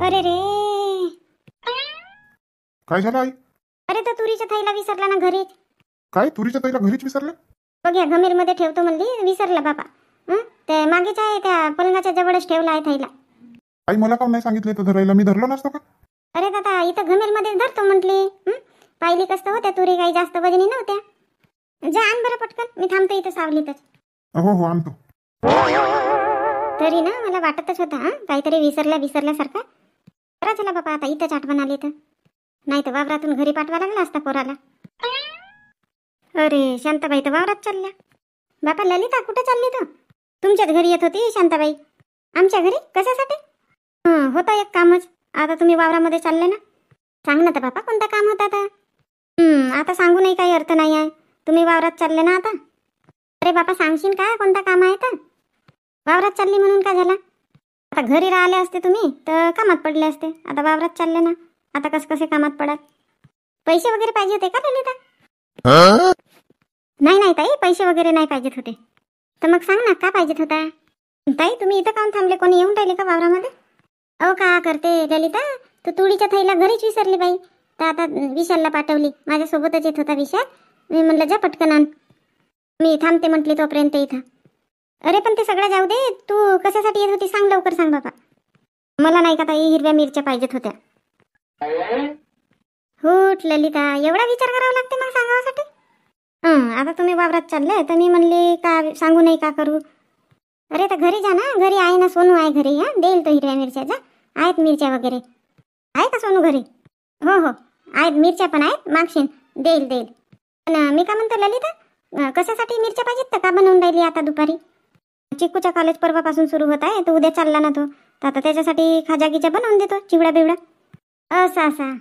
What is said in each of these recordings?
अरे रे, काय झालं आई? अरे तर तुरीच्या थैला विसरला ना घरीच. काय तुरीच्या ताईला घरीच विसरलं? बघ या घमेलमध्ये ठेवतो म्हणली, विसरला बाबा. ते मागेच आहे त्या पलंगाच्या जवळच ठेवला आहे थैला. आई मला का नाही सांगितलं तर धरायला? मी धरलो नसतो का? अरे दादा इथं घमेलमध्ये धरतो म्हटली. पाहिली कसं होत्या तुरी, काही जास्त वजनी नव्हत्या. जा आण बरं पटकन, मी थांबतो इथं सावलीतच. हो हो आणतो. तरी ना मला वाटतच होता काहीतरी विसरल्यासारखं. बरं चला बाबा, आता इथंच आठवण आली तर. नाही तर वावरातून घरी पाठवा लागला असता पोराला. अरे शांताबाई तर वावरात चालल्या. बापा ललिता कुठे चालली तर? तुमच्याच घरी येत होती शांताबाई. आमच्या घरी कशासाठी? होता एक कामच. आता तुम्ही वावरामध्ये चालले ना. सांग ना तर बापा, कोणतं काम होतं आता? आता सांगू नाही, काही अर्थ नाही आहे. तुम्ही वावरात चालले ना आता. अरे बापा सांगशील का कोणतं काम आहे तर? वावरात चालली म्हणून काय झाला? आता घरी राहिले असते तुम्ही तर कामात पडले असते. आता वावरात चालले ना, आता कसे कामात पडाल? पैसे वगैरे पाहिजे होते का ललिता? नाही ताई, पैसे वगैरे नाही पाहिजेत होते. तर मग सांग ना का पाहिजेत होता? ताई तुम्ही इथं काऊन थांबले? कोणी येऊन राहिले का वावरामध्ये? अहो का करते ललिता, तू तुळीच्या थैला घरीच विसरली बाई. तर आता विशालला पाठवली, माझ्यासोबतच येत होता विशाल. मी म्हणलं जा पटकन आण, मी थांबते म्हटली तोपर्यंत इथं. अरे पण ते सगळं जाऊ दे, तू कशासाठी येत होती सांग, लवकर सांग बाबा. मला नाही का ताई हिरव्या मिरच्या पाहिजेत होत्या. हुट ललिता, एवढा विचार करावा लागते मग सांगावासाठी? आता तुम्ही वावरात चालले तर मी म्हणले का सांगू नाही का करू. अरे तर घरी जा ना, घरी आहे ना सोनू आहे घरी. देईल तो हिरव्या मिरच्या. जा, आहेत मिरच्या वगैरे. आहे का सोनू घरी? हो आहेत, मिरच्या पण आहेत, मागशीन देईल. पण मी का म्हणतो ललिता, कशासाठी मिरच्या पाहिजेत तर का बनवून राहिली आता दुपारी? चिकूच्या कॉलेज परवापासून सुरू होत आहे, तर उद्या चालला ना तो. तर आता त्याच्यासाठी खाजागीच्या बनवून देतो, चिवडा बिवडा. असा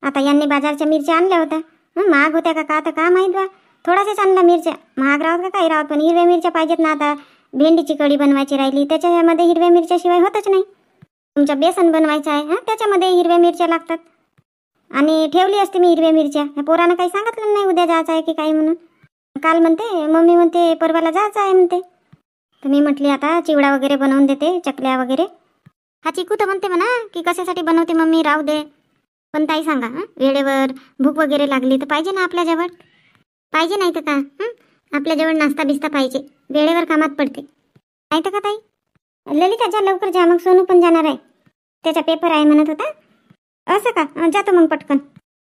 आता यांनी बाजारच्या मिरच्या आणल्या होत्या. महाग होत्या का तर का माहीत बा. थोडासाच आणला मिरच्या. महाग राहत का काही राहत, पण हिरव्या मिरच्या पाहिजेत ना. आता भेंडीची कढी बनवायची राहिली, त्याच्यामध्ये हिरव्या मिरच्याशिवाय होतच नाही. तुमच्या बेसन बनवायचं आहे त्याच्यामध्ये हिरव्या मिरच्या लागतात. आणि ठेवली असते मी हिरव्या मिरच्या. ह्या पोरानं काही सांगितलं नाही उद्या जायचं आहे की काही म्हणून. काल म्हणते मम्मी म्हणते परवाला जायचं आहे म्हणते. तर मी म्हटली आता चिवडा वगैरे बनवून देते, चकल्या वगैरे. हा चिकू तर म्हणते म्हणा की कशासाठी बनवते मम्मी, राहू दे. पण ताई सांगा, वेळेवर भूक वगैरे लागली तर पाहिजे ना आपल्याजवळ. पाहिजे नाही तर का आपल्याजवळ नाश्ता बिस्ता पाहिजे, वेळेवर कामात पडते नाही तर का ताई? ललिता जा लवकर जा, मग सोनू पण जाणार आहे, त्याचा पेपर आहे म्हणत होता. असं का? जातो मग पटकन.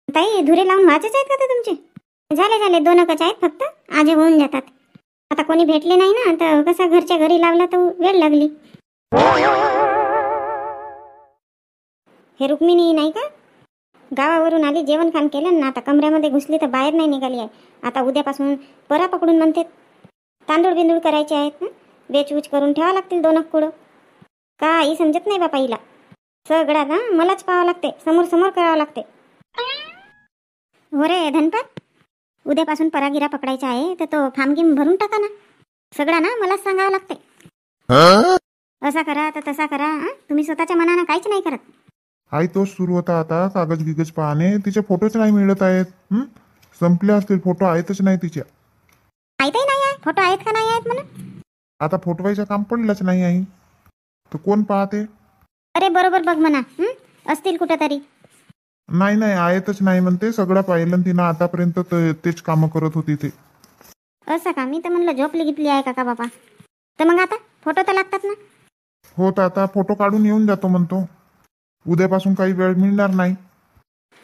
ताई धुरे लावून व्हायचेच आहेत का ते तुमचे? झाले 2 आहेत फक्त, आज होऊन जातात. आता कोणी भेटले नाही ना, तर कसा घरच्या घरी लावला तर वेळ लागली. हे रुक्मिणी नाही का, गावावरून आली, जेवण खाण केलं ना, आता कमऱ्यामध्ये घुसली तर बाहेर नाही निघाली आहे. आता उद्यापासून परा पकडून म्हणते तांदूळ बिंदूळ करायचे आहेत, वेचवूच करून ठेवा लागतील 2 कुडं. काही समजत नाही बापा हिला. सगळा ना मलाच पाहावं लागते, समोर करावं लागते. हो रे धनपाल, उद्यापासून परागिरा पकडायचा आहे तर तो फार्म भरून टाका ना. सगळा ना मलाच सांगावं लागते. असा करा तर तसा करा. तुम्ही स्वतःच्या मनानं काहीच नाही करत. आई तोच सुरू होता आता, कागज गिगज पाहणे. तिचे फोटोच नाही मिळत आहेत. संपले असतील फोटो, आहेतच नाही तिच्या. माहितही नाही आहे फोटो आहेत का नाही आहेत म्हणून. आता फोटवायचं काम पडलंच नाही आई, तर कोण पाहते? अरे बरोबर बघ म्हणा, असतील कुठेतरी. नाही आहेतच नाही म्हणते. सगळं पाहिलं तिनं आतापर्यंत, तेच कामं करत होती ते. असं का? मी तर म्हणलं झोपली गिपली आहे का बाबा. तर मग आता फोटो तर लागतात ना. हो तर आता फोटो काढून येऊन जातो म्हणतो. उद्यापासून काही वेळ मिळणार नाही.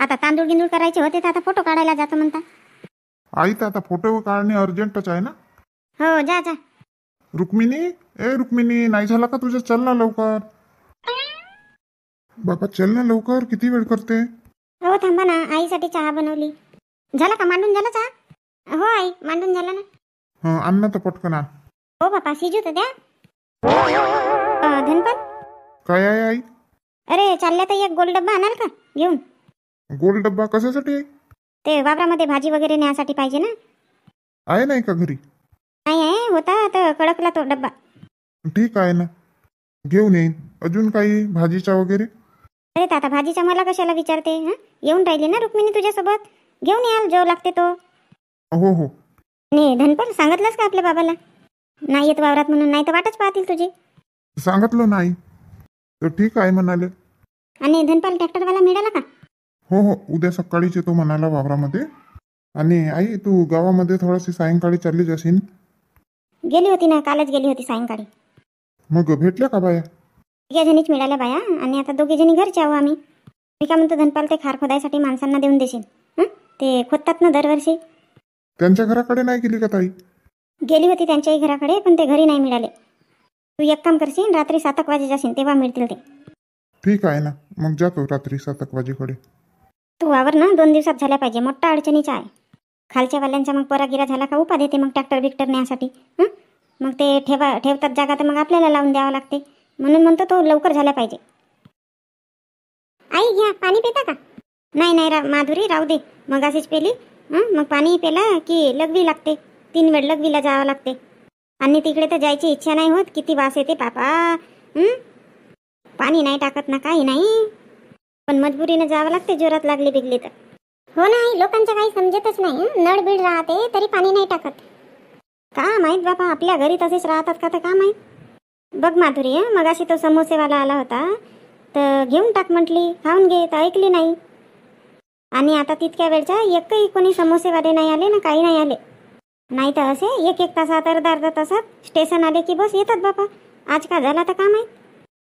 आता तांदूळ गिंदूळ करायचे होते तर आता फोटो काढायला जातो म्हणता. आई तर आता फोटो काढणे अर्जंटच आहे ना. हो जा. रुक्मिणी नाही झाला का तुझं? चल ना लवकर बाबा, चल ना लवकर, किती वेळ करते? हो थांबा ना, आईसाठी चहा बनवली. झाला का? मांडून झाला चहा? हो आई मांडून झाला ना. आण ना तर पटकन आण. हो बापा शिजू तर द्या. धनपाल काय आहे आई? अरे चालल्या तर एक गोल डब्बा आणाल का घेऊन? गोल डब्बा कशासाठी आहे? ते वावरामध्ये भाजी वगैरे न्यासाठी पाहिजे ना. आहे नाही का घरी? नाही आहे, होता तर कडकला तो डब्बा. ठीक आहे ना, घेऊन येईन. अजून काही भाजीचा वगैरे? अरे आता भाजीचा मला कशाला विचारते? येऊन राहिली ना रुक्मिणी तुझ्यासोबत, घेऊन याल जो लागते तो. हो. नाही धनपाल सांगितलंस का आपल्या बाबाला नाही येत वावरात म्हणून? नाही तर वाटच पाहतील तुझी. सांगितलं नाही तर ठीक आहे म्हणाले. आणि धनपाल ट्रॅक्टरवाला मिळाला का? हो हो, उद्या सकाळीच येतो म्हणाला वावरामध्ये. आणि आई, तू गावामध्ये थोडीशी सायंकाळी चालली जाशील. गेली होती ना, कालच गेली होती सायंकाळी. मग भेटल्या का बाया? तिघ्या जणीच मिळाल्या बाया, आणि आता दोघी जणी घरचे आहो आम्ही. मी काय म्हणतो धनपाल, ते खार खोदायसाठी माणसांना देऊन देशील? ते खोदतात ना दरवर्षी. त्यांच्या घराकडे नाही गेली का ताई? गेली होती त्यांच्याही घराकडे, पण ते घरी नाही मिळाले. तू एक काम करशील, रात्री 7 वाजे जाशील, तेव्हा मिळतील ते. ठीक आहे ना, मग जातो रात्री 7 वाजेकडे. तू वावर ना 2 दिवसात झाल्या पाहिजे, मोठा अडचणीचा आहे. खालच्या वाल्यांचा मग परागिरा झाला का उपा देते मग ट्रॅक्टर बिक्टर नेण्यासाठी. मग ते ठेवतात जागा, तर मग आपल्याला लावून द्यावं लागते. म्हणून म्हणतो तो लवकर झाला पाहिजे. आई घ्या, पाणी पिता का? नाही नाही माधुरी, राहू दे. मग अशीच पेली. मग पाणी पेला की लगवी लागते. 3 वेळ लगवीला जावं लागते. आणि तिकडे तर जायची इच्छा नाही होत, किती वास येते बापा. पाणी नाही टाकत ना, काही नाही, पण मजबुरीनं जावं लागते, जोरात लागली बिगली तर. हो नाही, लोकांचं काही समजतच नाही. नळ बीड राहते तरी पाणी नाही टाकत. का माहीत बापा, आपल्या घरी तसेच राहतात का, तर का माहीत. बघ माधुरी, मग अशी तो समोसेवाला आला होता, तर घेऊन टाक म्हटली, खाऊन घे, तर ऐकली नाही. आणि आता तितक्या वेळच्या एकही कोणी समोसेवाले नाही आले ना, काही नाही आले. नाही तर असे 1-1 तासात, अर्धा तासात स्टेशन आले की बस येतात बापा. आज का झाला तर का माहीत.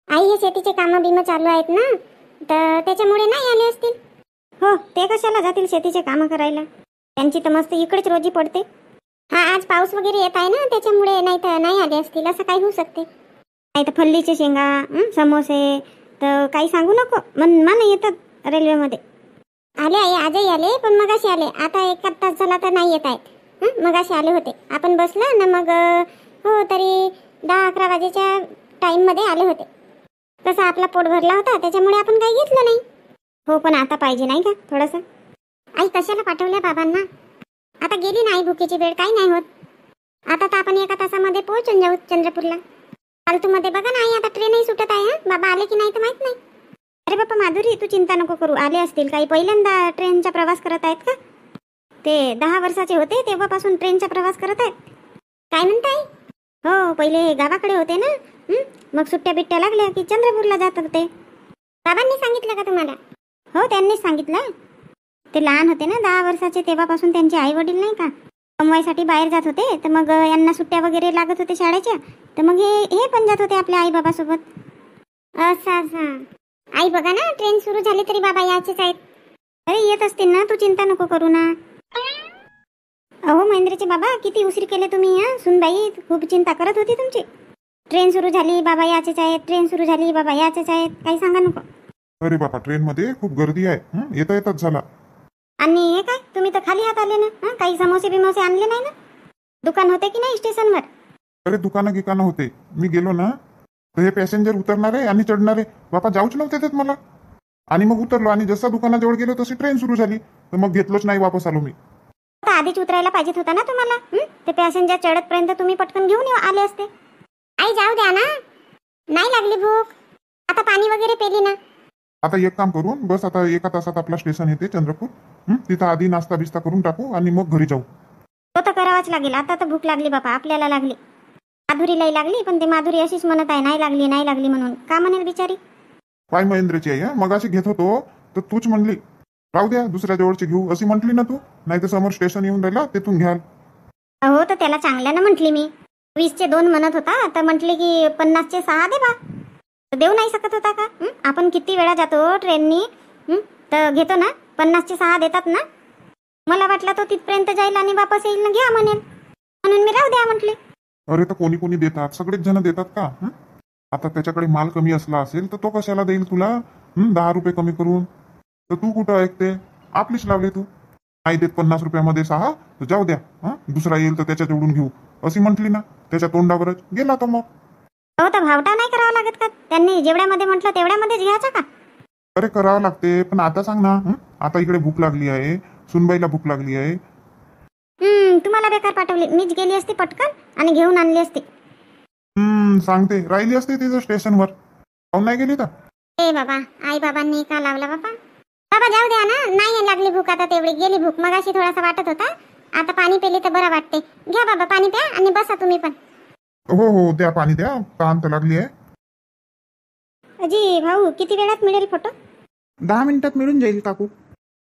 आई, हे शेतीचे कामं बिमं चालू आहेत ना, तर त्याच्यामुळे नाही आले असतील. हो, ते कशाला जातील शेतीचे कामं करायला, त्यांची तर मस्त इकडेच रोजी पडते. हा, आज पाऊस वगैरे येत आहे ना, त्याच्यामुळे नाही तर नाही आले असतील, असं काही होऊ शकते. नाही तर फल्लीचे शेंगा, समोसे, तर काही सांगू नको, मन येतात रेल्वेमध्ये. आले आई, आजही आले, पण मगाशी आले. आता 1 तास झाला तर नाही येत आहेत. मगाशी आले होते, आपण बसला ना, मग हो तरी 10-11 वाजेच्या टाईममध्ये आले होते. तसा आपला पोट भरला होता, त्याच्यामुळे आपण काही घेतलं नाही. हो, पण आता पाहिजे नाही का थोडंसं. आई, कशाला पाठवल्या बाबांना? आता गेली नाही भुकेची वेळ, काही नाही होत. आता तर आपण 1 तासामध्ये पोहोचून जाऊ चंद्रपूरला. फालतूमध्ये बघा ना आई, आता ट्रेनही सुटत आहे. बाबा आले की नाही तर माहित नाही. अरे बापा माधुरी, तू चिंता नको करू, आले असतील. काही पहिल्यांदा ट्रेनचा प्रवास करत आहेत का? ते 10 वर्षाचे होते तेव्हापासून ट्रेनचा प्रवास करत आहेत. काय म्हणताय? हो, पहिले गावाकडे होते ना, मग सुट्ट्या बिट्ट्या लागल्या की चंद्रपूरला जात होते. बाबांनी सांगितलं का तुम्हाला? हो, त्यांनीच सांगितलं. ते लहान होते ना 10 वर्षाचे, तेव्हापासून त्यांचे आई वडील नाही का कमवायसाठी बाहेर जात होते, तर मग यांना सुट्ट्या वगैरे लागत होते शाळेच्या, तर मग हे पण जात होते आपल्या आई बाबासोबत. असं आई, बघा ना ट्रेन सुरू झाली तरी बाबा यायचेच आहेत. अरे येत असतील ना, तू चिंता नको करू ना. अहो महेंद्रचे बाबा, किती उशीर केले तुम्ही. सुनबाई खूप चिंता करत होती तुमची. ट्रेन सुरू झाली बाबा याचेच आहेत, ट्रेन सुरू झाली बाबा याचेच आहेत, काही सांगा नको. अरे बाबा, ट्रेनमध्ये खूप गर्दी आहे, येताच झाला. आणि हे काय, तुम्ही तर खाली हात आले ना. काही समोसे बिमोसे आणले नाही ना? दुकान होते की नाही स्टेशनवर? अरे दुकानं गिकानं होते, मी गेलो ना तर हे पॅसेंजर उतरणारे आणि चढणारे बापा जाऊच नव्हते देत मला. आणि मग उतरलो, आणि जसा दुकानाजवळ गेलो तशी ट्रेन सुरू झाली, तर मग घेतलोच नाही, वापस आलो मी. आता आधीच उतरायला पाहिजेत होता ना तुम्हाला. ते पॅसेंजर चढतपर्यंत तुम्ही पटकन घेऊन आले असते. आई जाऊ द्या ना, नाही लागली भूक, आता पाणी वगैरे पेली ना. आता एक काम करून बस, आता 1 तासात आपला स्टेशन येते चंद्रपूर. तिथं आधी नाश्ता बिस्ता करून टाकू आणि मग घरी जाऊ. तो तर करावाच लागेल. आता तर भूक लागली बापा, आपल्याला लागली, माधुरीलाही लागली, पण ते माधुरी अशीच म्हणत आहे नाही लागली म्हणून. का म्हणेल बिचारी. काय महेंद्रची आई, मगाशी घेत होतो तर तूच म्हणली राहू द्या दुसऱ्या जवळची घेऊ, अशी म्हटली ना तू. नाही तर समोर स्टेशन येऊन राहिला, तिथून घ्याल. हो, तर त्याला चांगल्यानं म्हटली मी. 20चे 2 म्हणत होता, तर म्हटले की 50चे 6 दे बा. देऊ नाही शकत होता का? आपण किती वेळा जातो ट्रेननी, तर घेतो ना, 50चे 6 देतात ना. मला वाटलं तो तिथपर्यंत जाईल आणि वापस येईल ना, घ्या म्हणेल, म्हणून मी राहू द्या म्हटले. अरे तर कोणी कोणी देतात, सगळेच जण देतात का? आता त्याच्याकडे माल कमी असला असेल तर तो कशाला देईल तुला 10 रुपये कमी करून. तर तू कुठं ऐकते, आपलीच लावली तू. नाही देत 50 रुपयामध्ये 6, तर जाऊ द्या, दुसरा येईल तर त्याच्या जोडून घेऊ, अशी म्हटली ना. त्याच्या तोंडावरच गेला तो मग. हो, तर भावटा नाही करावा लागत का? त्यांनी जेवढ्यामध्ये म्हटलं तेवढ्यामध्येच घ्यायचं का? अरे करावं लागते, पण आता सांग ना. आता इकडे भूक लागली आहे, सुनबाईला भूक लागली आहे. तुम्हाला बेकार पाठवली, मीच गेली असती पटकन आणि घेऊन आणली असती. सांगते, राहिली असते तिथं स्टेशनवर, पाहून नाही गेली तर. ए बाबा, आई बाबांनी का लावला बाबा. बाबा जाऊ द्या ना, नाही लागली भूक आता, तेवढी गेली भूक. मगाशी थोडासा वाटत होता, आता पाणी पेली तर बरं वाटते. घ्या बाबा पाणी प्या आणि बसा तुम्ही पण. हो हो, द्या पाणी द्या, तहान तर लागली आहे. अजी भाऊ किती वेळात मिळेल फोटो? 10 मिनिटात मिळून जाईल काकू.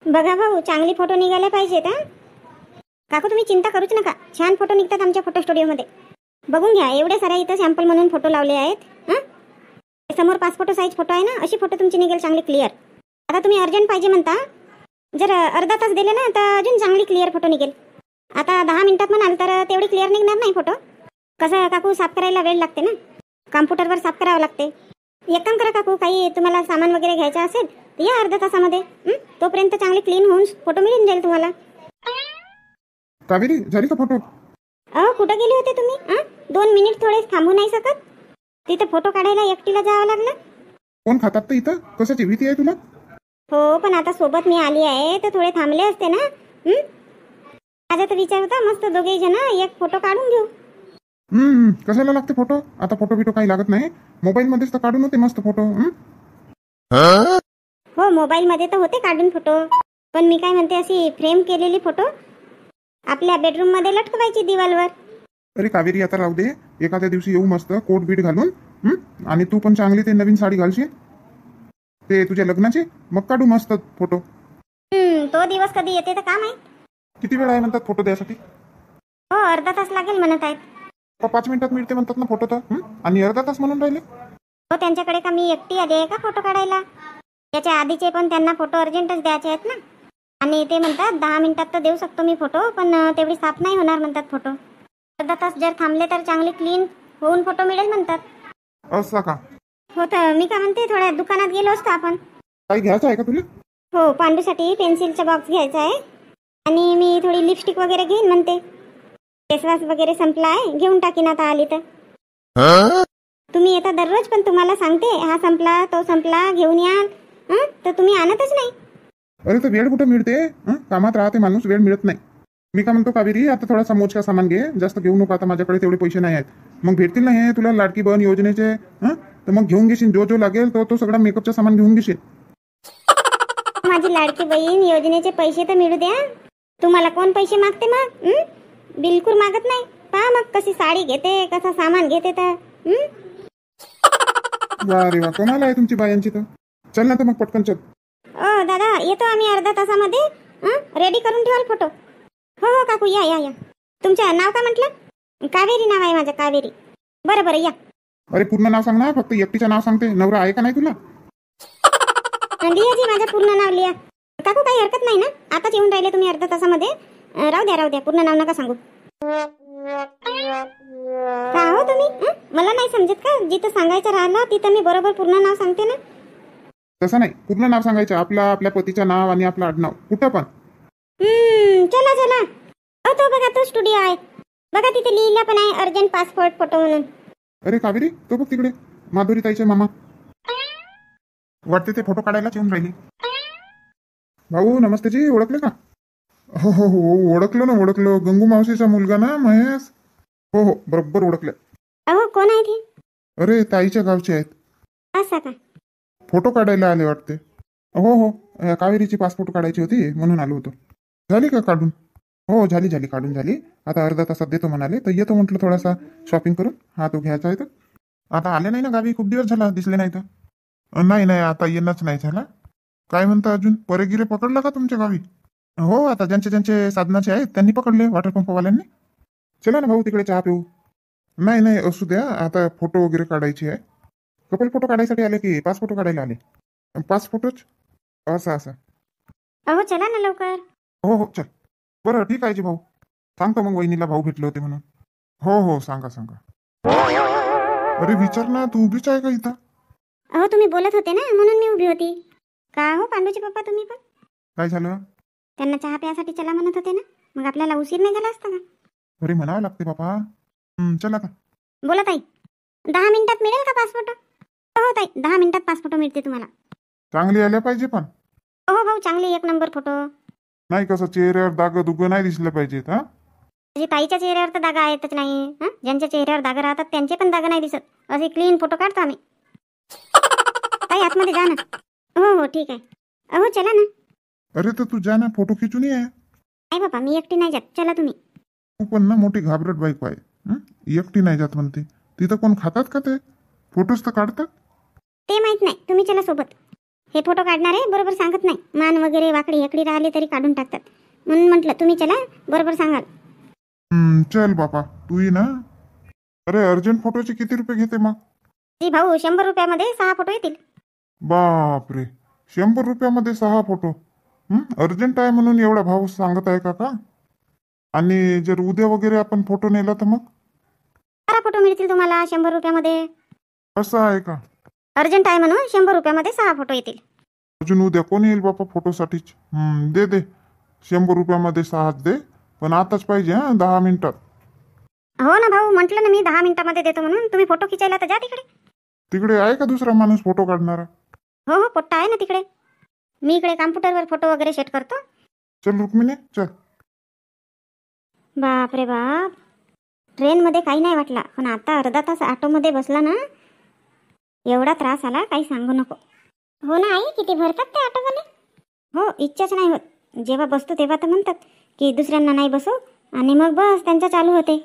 बघा भाऊ, चांगली फोटो निघायला पाहिजेत हा. काकू तुम्ही चिंता करूच नका, छान फोटो निघतात आमच्या फोटो स्टुडिओमध्ये. बघून घ्या, एवढे साऱ्या इथं सॅम्पल म्हणून फोटो लावले आहेत. समोर पासपोर्ट साईज फोटो आहे ना, अशी फोटो तुमची निघेल चांगली क्लिअर. आता तुम्ही अर्जंट पाहिजे म्हणता, जर अर्धा तास दिले ना तर अजून चांगली क्लिअर फोटो निघेल. आता 10 मिनिटात म्हणाल तर तेवढी क्लिअर निघणार नाही फोटो. कसं काकू, साफ करायला वेळ लागते ना, कॉम्प्युटरवर साफ करावं लागते. एक काम करा काकू, काही तुम्हाला सामान वगैरे घ्यायचं असेल तर या अर्ध्या तासामध्ये. तोपर्यंत चांगली क्लीन होऊन फोटो मिळून जाईल तुम्हाला. कावेरी, झाली का फोटो? कुठं गेले होते तुम्ही? 2 मिनिट थोडे थांबू नाही शकत? तिथे फोटो काढायला एकटीला जावं लागलं. कोण खातात तर इथं? कशाची भीती आहे तुला? हो, पण आता सोबत मी आली आहे तर थोडे थांबले असते ना. माझा तर विचार होता मस्त दोघे जण एक फोटो काढून घेऊ. कशाला लागते फोटो? आता फोटो बिटो काही लागत नाही, मोबाईल मध्येच तर काढून होते मस्त फोटो. हो, मोबाईल मध्ये तर होते काढून फोटो, पण मी काय म्हणते, अशी फ्रेम केलेली फोटो आपल्या बेडरूम मध्ये लटकवायची दिवालवर. अरे कावेरी, आता राहू दे, एखाद्या दिवशी येऊ मस्त कोट बीट घालून. आणि तू पण चांगली ते नवीन साडी घालशील ते तुझ्या लग्नाची, मग काढू मस्त फोटो. तो दिवस कधी येते तर काम आहे. किती वेळ आहे म्हणतात फोटो द्यासाठी? हो, अर्धा तास लागेल म्हणत आहेत. 5 मिनिटात मिळते म्हणतात ना फोटो तर, आणि अर्धा तास म्हणून राहिले. हो, त्यांच्याकडे का मी एकटी आली आहे का फोटो काढायला? त्याच्या आधीचे पण त्यांना फोटो अर्जंटच द्यायचे आहेत ना. आणि ते म्हणतात 10 मिनिटात तर देऊ शकतो मी फोटो, पण तेवढी साफ नाही होणार म्हणतात फोटो. अर्धा तास जर थांबले तर चांगली क्लीन होऊन फोटो मिळेल म्हणतात. असं का? हो, तर मी काय म्हणते, थोड्या दुकानात गेलो असतो आपण. काही घ्यायचं आहे का तुला? हो, पांडूसाठी पेन्सिलचा बॉक्स घ्यायचा आहे, आणि मी थोडी लिपस्टिक वगैरे घेईन म्हणते. फेसवॉश वगैरे संपला आहे, घेऊन टाकीन आता आली तर. तुम्ही येता दररोज, पण तुम्हाला सांगते, हा संपला तो संपला घेऊन याल, तर तुम्ही आणतच नाही. अरे तर वेळ कुठं मिळते? कामात राहते माणूस, वेळ मिळत नाही. मी काय म्हणतो कावेरी, आता थोडासा मोजका सामान घे, जास्त घेऊ नको. आता माझ्याकडे तेवढे पैसे नाही आहेत, मग भेटतील ना हे तुला लाडकी बहीण योजनेचे. तर मग घेऊन घेशील, जो लागेल तो सगळा मेकअपचा सामान घेऊन घेशील. माझी लाडकी बहीण योजनेचे पैसे तर मिळू द्या. तुम्हाला कोण पैसे मागते मग? बिलकुल मागत नाही. पहा मग कशी साडी घेते, कसं सामान घेते तर. वा रे वा, कमाल आहे तुमची बायांची तर. चल ना तर मग पटकन चल. दादा, येतो आम्ही अर्धा तासामध्ये. रेडी करून ठेवाल फोटो. हो हो काकू, या या या. तुमचं नाव काय म्हटलं? कावेरी नाव आहे माझं, कावेरी. बरं बरं, या. अरे पूर्ण नाव सांग ना, फक्त एकटीचं नाव सांगते. नवरा आहे का नाही तुला? लिहा जी, माझं पूर्ण नाव लिहा. काकू काही हरकत नाही ना, आताच येऊन राहिले तुम्ही अर्धा तासामध्ये. राहू द्या, पूर्ण नाव नका सांगू. का हो तुम्ही? मला नाही समजत का? जिथं सांगायचं राहिलं तिथं मी बरोबर पूर्ण नाव सांगते ना. तसं नाही, पूर्ण नाव सांगायचं. आपल्या पतीचं नाव आणि आपलं आडनाव, कुठं पण. चला चला. तो बघा, तो स्टुडिओ आहे बघा, तिथे लिहिलं पण आहे अर्जंट पासपोर्ट फोटो म्हणून. अरे कावेरी, तो बघ तिकडे, माधुरी ताईचे मामा. वाटते ते फोटो काढायलाच येऊन राहिली. भाऊ नमस्ते जी, ओळखले का? हो हो हो, ओळखलं. गंगू मावशीचा मुलगा ना, महेश. हो हो, बरोबर ओळखलं. अहो, कोण आहे ते? अरे ताईच्या गावचे आहेत. असं का? फोटो काढायला आले वाटते. हो हो, कावेरीची पासपोर्ट काढायची होती म्हणून आलो होतो. झाली का काढून? हो झाली काढून झाली. आता अर्धा तासात देतो म्हणाले, तर येतो म्हटलं थोडासा शॉपिंग करून. हा तो घ्यायचा आहे तर. आता आले नाही ना गावी, खूप दिवस झाला, दिसले नाही तर. नाही, आता येणंच नाही झाला. काय म्हणता अजून, परेगिरे पकडला का तुमच्या गावी? हो, आता ज्यांचे साधनाचे आहेत त्यांनी पकडले, वॉटर पंपवाल्यांनी. चला ना भाऊ, तिकडे चहा पिऊ. नाही असू द्या, आता फोटो वगैरे काढायची आहे. कपल फोटो काढायसाठी आले की 5 फोटो काढायला आले? 5 फोटोच. असं. अहो चला ना लवकर. हो चल. बरं ठीक आहे जी भाऊ, सांगतो मग वहिनीला भाऊ भेटले होते म्हणून. हो सांगा. अरे विचार ना, तू उभीच आहे का इथं? अहो तुम्ही बोलत होते ना, म्हणून मी उभी होती. का हो पांडूचे पप्पा, तुम्ही पण? काय झालं? त्यांना चहा प्यासाठी चला म्हणत होते ना, मग आपल्याला उशीर नाही झाला असता का? अरे म्हणावं लागते बापा. चला का? बोला ताई, 10 मिनिटात मिळेल का पासपोर्ट? हो ताई, 10 मिनिटात पासपोर्ट मिळते तुम्हाला. चांगली आल्या पाहिजे पण. हो भाऊ, चांगली 1 नंबर फोटो. नाही कसं चेहऱ्यावर दाग दुग नाही दिसलं पाहिजेत. म्हणजे ताईच्या चेहऱ्यावर तर दागा येतच नाही. ज्यांच्या चेहऱ्यावर दागा राहतात त्यांचे पण दागा नाही दिसत. असे क्लीन फोटो काढतो आम्ही. ताई आतमध्ये जा ना. हो ठीक आहे. अहो चला ना. अरे तर तू जा ना, फोटो खिचून ये. नाही बाबा, मी एकटी नाही जात, चला तुम्ही. तू पण ना मोठी घाबरट बायको आहे. एकटी नाही जात म्हणते. तिथं कोण खातात का ते? फोटोज तर काढतात. ते माहित नाही, तुम्ही चला सोबत. हे फोटो काढणारे बरोबर सांगत नाही, मान वगैरे वाकडी हेकडी राहिली तरी काढून टाकतात. म्हणून म्हटलं तुम्ही चला, बरोबर सांगाल. चल बापा तू ये ना. अरे अर्जंट फोटोचे किती रुपये घेते मग? जी भाऊ, 100 रुपयामध्ये 6 फोटो येतील. बापरे, 100 रुपयामध्ये 6 फोटो? अर्जंट आहे म्हणून एवढा भाव सांगत आहे काका? आणि जर उद्या वगैरे आपण फोटो नेला तर मग? 12 फोटो मिळतील तुम्हाला 100 रुपयामध्ये. असं आहे का? अर्जंट आहे म्हणून 100 रुपयामध्ये 6 फोटो येतील. अजून उद्या कोण येईल बापा फोटोसाठीच? दे दे, 100 रुपयामध्ये 6 दे, पण आताच पाहिजे. 10 मिनिटात. हो ना भाऊ, म्हटलं ना मी 10 मिनिटामध्ये देतो म्हणून. तुम्ही फोटो खिचायला तर जा तिकडे. तिकडे आहे का दुसरा माणूस फोटो काढणारा? हो हो, पोट्टा आहे ना तिकडे. मी इकडे कॉम्प्युटरवर फोटो वगैरे सेट करतो. चल रुक्मिणी चल. बाप रे बाप, ट्रेनमध्ये काही नाही वाटला, पण आता अर्धा तास ऑटोमध्ये बसला ना, एवढा त्रास आला काही सांगू नको. हो ना आई, किती भरतात ते ऑटोवाले. हो, इच्छाच नाही होत. जेव्हा बसतो तेव्हा तर म्हणतात की दुसऱ्यांना नाही बसू, आणि मग बस त्यांचा चालू होते.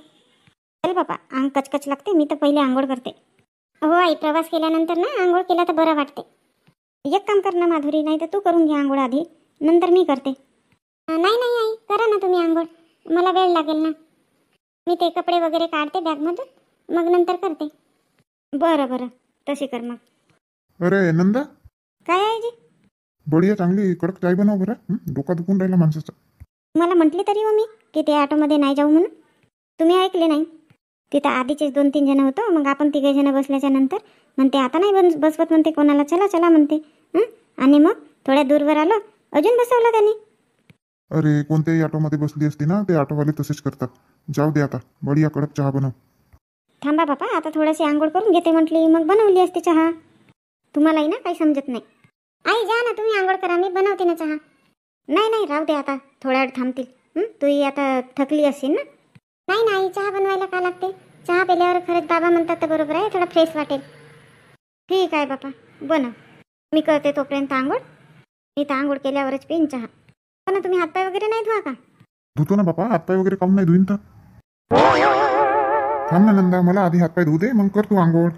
चल बापा, अंग कचकच लागते, मी तर पहिले आंघोळ करते. हो आई, प्रवास केल्यानंतर ना आंघोळ केला तर बरं वाटते. एक काम कर ना माधुरी, नाही तर तू करून घे आंघोळ आधी, नंतर मी करते. नाही नाही आई, करा ना तुम्ही आंघोळ, मला वेळ लागेल ना. मी ते कपडे वगैरे काढते बॅगमधून, मग नंतर करते. बरं बरं, तशी कर मग. अरे नंदा, काय आहे जी? बढिया चांगली कडक चाय बनव बरं. डोका दुखून राहिला माणसाचा. मला म्हटली तरी हो मी की ते ऑटोमध्ये नाही जाऊ म्हणून. तुम्ही ऐकले नाही. तिथं आधीचेच 2-3 जण होतो, मग आपण 3 जण बसल्याच्या नंतर म्हणते आता नाही बसवत म्हणते कोणाला, चला चला म्हणते. आणि मग थोड्या दूरवर आलो, अजून बसवलं त्याने. अरे कोणत्याही ऑटोमध्ये बसली असती ना, ते ऑटोवाले तसेच करतात. जाऊ दे आता, बढिया कडक चहा बनव. थांबा बापा, आता थोडीशी आंघोळ करून घेते म्हटली, मग बनवली असते चहा. तुम्हालाही ना काही समजत नाही. आई जा ना, तुम्ही आंघोळ करा, मी बनवते ना चहा. नाही नाही, राहू दे आता, थोड्या वेळ थांबतील. तूही आता थकली असेल ना. नाही नाही, चहा बनवायला का लागते? चहा पिल्यावर खरंच बाबा म्हणतात तर बरोबर आहे, थोडा फ्रेश वाटेल. ठीक आहे बापा, बनव. मी करते तोपर्यंत आंघोळ. मी तर आंघोळ केल्यावरच पिईन चहा. पण तुम्ही हातपाय वगैरे नाही धुवा का? धुतो ना बापा, हातपाय वगैरे काम नाही धुईन तर. थांब ना नंदा, मला आधी हातपाय धुऊ दे, मग कर तू आंघोळ.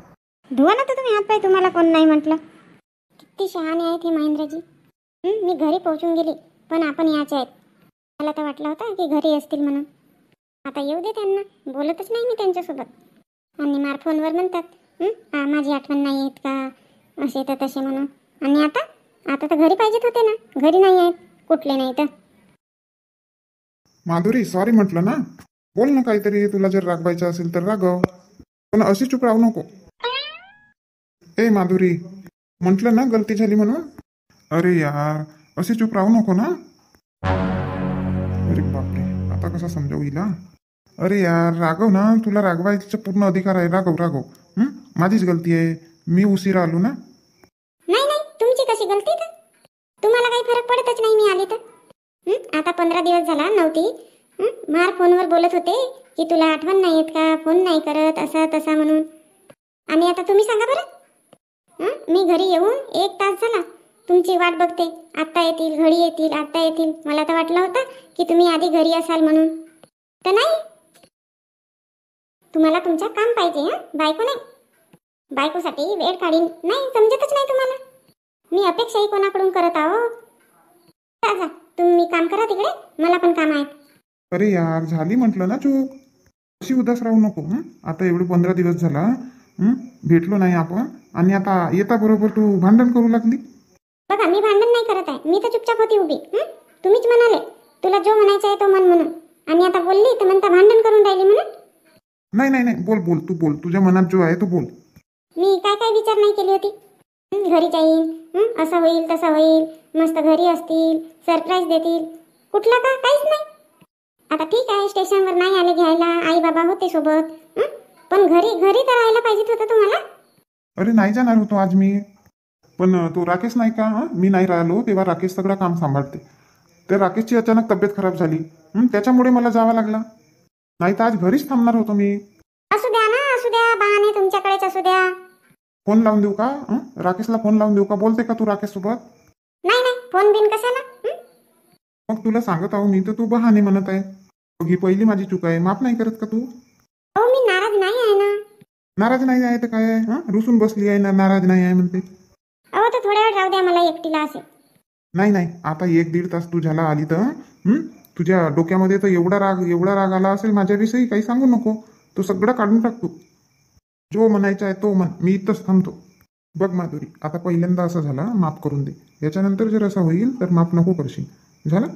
धुवा ना तर तुम्ही हातपाय, तुम्हाला कोण नाही म्हटलं. किती शहाणे आहेत हे महेंद्रजी. मी घरी पोहोचून गेली, पण आपण याचे आहेत. मला तर वाटलं होतं की घरी असतील म्हणून. आता येऊ दे त्यांना, बोलतच नाही मी त्यांच्यासोबत. आणि मार फोनवर म्हणतात माझी आठवण नाही येत का, असे तर तसे म्हणून. आणि आता तर घरी पाहिजेत होते ना, घरी नाही आहेत, कुठले नाही तर. माधुरी सॉरी म्हटलं ना, बोल ना काहीतरी. तुला जर रागवायचं असेल तर रागव, पण अशी चूप राहू नको. ए माधुरी, म्हटलं ना गलती झाली म्हणून. अरे यार, अशी चूप राहू नको ना. अरे बापरे, आता कसा समजावू हिला. अरे यार राघव ना, तुला रागवायचा पूर्ण अधिकार आहे. राघव माझीच गलती आहे, मी उशिरा आलो ना. नाही नाही, तुमची कशी गलती तर? तुम्हाला काही फरक पडतच नाही मी आली तर. आता 15 दिवस झाला नव्हती. मार फोनवर बोलत होते की तुला आठवण नाही येत का, फोन नाही करत, असा तसा म्हणून. आणि आता तुम्ही सांगा बरं. मी घरी येऊन 1 तास झाला, तुमची वाट बघते. आत्ता येतील, घडी येतील, आत्ता येतील. मला तर वाटलं होतं की तुम्ही आधी घरी असाल म्हणून. तर नाही, तुम्हाला तुमचं काम पाहिजे. बायको नाही. बायकोसाठी वेळ काढीन नाही, समजतच नाही तुम्हाला. मी अपेक्षाही कोणाकडून करत आहो. जा तुम्ही काम करा तिकडे, मला पण काम आहेत. अरे यार झाली म्हटलं ना चूक, अशी उदास राहू नको. आता एवढे 15 दिवस झाला भेटलो नाही आपण, आणि आता येता बरोबर तू भांडण करू लागली. बघा, मी भांडण नाही करत आहे, मी तर चुपचाप होती उभी. तुम्हीच म्हणाले तुला जो म्हणायचं आहे तो म्हण म्हणून, आणि आता बोलली तर म्हणता भांडण करून राहिली म्हणून. नाही नाही नाही, बोल बोल, तू बोल, तुझ्या मनात जो आहे तो बोल. मी काय काय विचार नाही केली होती. घरी जाईन, असं होईल तसं होईल, मस्त घरी असतील, सरप्राईज देतील. कुठला का, काहीच नाही. आता ठीक आहे, स्टेशनवर नाही आले घ्यायला, आई बाबा होते सोबत. पण घरी तर राहायला पाहिजे होतं तुम्हाला. अरे नाही जाणार होतो आज मी, पण तो राकेश नाही का, मी नाही राहिलो तेव्हा राकेश सगळं काम सांभाळते. त्या राकेशची अचानक तब्येत खराब झाली, त्याच्यामुळे मला जावं लागला. नाही तर आज घरीच थांबणार होतो मी. असू द्या ना, असू द्या, बहाणे तुमच्याकडेच असू द्या. फोन लावून देऊ का? राकेशला फोन लावून देऊ का? बोलते का तू राकेश सोबत? नाही नाही, फोन बिन कशाला. मग तुला सांगत आहो मी, तर तू बहाणे म्हणत आहे. ही पहिली माझी चूक आहे, माफ नाही करत का तू? हो, मी नाराज नाही आहे ना. नाराज नाही आहे तर काय आहे? हा रुसून बसली आहे ना, नाराज नाही आहे म्हणते. अहो तर थोड्या वेळ राहू द्या मला एकटीला असे. नाही नाही, आता 1-1.5 तास तू झाला आली तर तुझ्या डोक्यामध्ये तर एवढा राग आला असेल माझ्याविषयी, काही सांगू नको. तो सगळं काढून टाक तू. जो म्हणायचा आहे तो म्हण, मी इथंच थांबतो. बघ माधुरी, आता पहिल्यांदा असं झाला, माफ करून दे. याच्यानंतर जर असं होईल तर माफ नको करशील. झालं?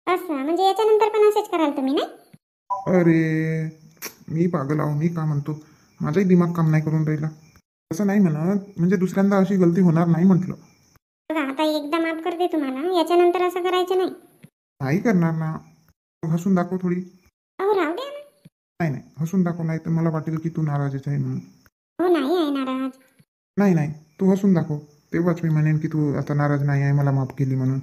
असं म्हणजे याच्यानंतर पण असेच कराल तुम्ही नाही? अरे मी पागल आहो, मी का म्हणतो, माझाही दिमाग काम नाही करून राहिला. असं नाही म्हणत, म्हणजे दुसऱ्यांदा अशी गलती होणार नाही म्हटलं. बघा आता एकदा माफ करते तुम्हाला, याच्यानंतर असं करायचं नाही. नाही करणार ना. हसून दाखव थोडी. अहो राहू द्या ना. नाही नाही, हसून दाखव, नाही तर मला वाटेल की तू नाराजच आहे म्हणून. हो नाही आहे नाराज. नाही नाही, तू हसून दाखव, तेव्हाच मी म्हणेन की तू आता नाराज नाही आहे, मला माफ केली म्हणून.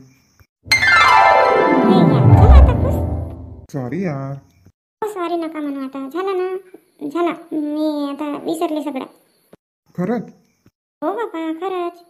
हे घ्या. चला आता खुश. सॉरी यार. हो सॉरी नका म्हणू, आता झालं ना. झालं, मी आता विसरले सगळं. खरंच? हो बाबा खरंच.